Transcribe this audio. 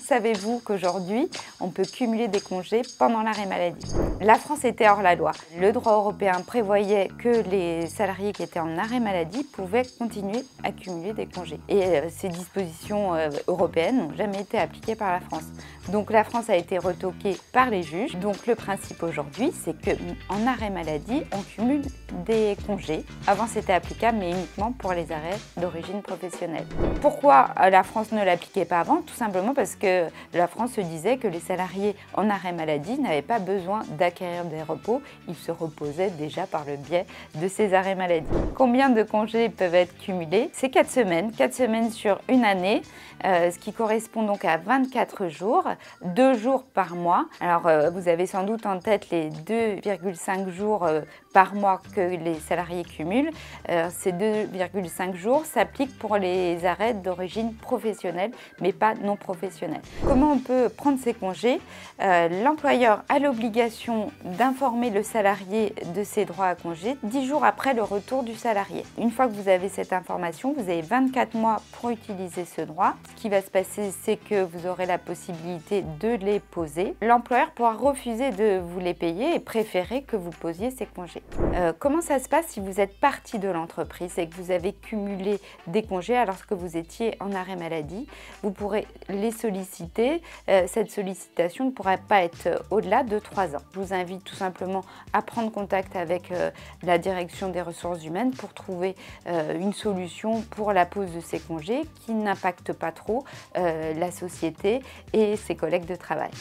Savez-vous qu'aujourd'hui, on peut cumuler des congés pendant l'arrêt maladie? La France était hors la loi. Le droit européen prévoyait que les salariés qui étaient en arrêt maladie pouvaient continuer à cumuler des congés. Et ces dispositions européennes n'ont jamais été appliquées par la France. Donc la France a été retoquée par les juges. Donc le principe aujourd'hui, c'est qu'en arrêt maladie, on cumule des congés. Avant, c'était applicable, mais uniquement pour les arrêts d'origine professionnelle. Pourquoi la France ne l'appliquait pas avant? Tout simplement parce que la France se disait que les salariés en arrêt maladie n'avaient pas besoin d'acquérir des repos. Ils se reposaient déjà par le biais de ces arrêts maladie. Combien de congés peuvent être cumulés? C'est 4 semaines. 4 semaines sur une année, ce qui correspond donc à 24 jours, 2 jours par mois. Alors, vous avez sans doute en tête les 2,5 jours par mois que les salariés cumulent. Ces 2,5 jours s'appliquent pour les arrêts d'origine professionnelle, mais pas non professionnelle. Comment on peut prendre ces congés? L'employeur a l'obligation d'informer le salarié de ses droits à congé 10 jours après le retour du salarié. Une fois que vous avez cette information, vous avez 24 mois pour utiliser ce droit. Ce qui va se passer, c'est que vous aurez la possibilité de les poser. L'employeur pourra refuser de vous les payer et préférer que vous posiez ces congés. Comment ça se passe si vous êtes parti de l'entreprise et que vous avez cumulé des congés alors que vous étiez en arrêt maladie? Vous pourrez les solliciter. Cette sollicitation ne pourra pas être au-delà de 3 ans. Je vous invite tout simplement à prendre contact avec la direction des ressources humaines pour trouver une solution pour la pose de ces congés qui n'impacte pas trop la société et ses collègues de travail.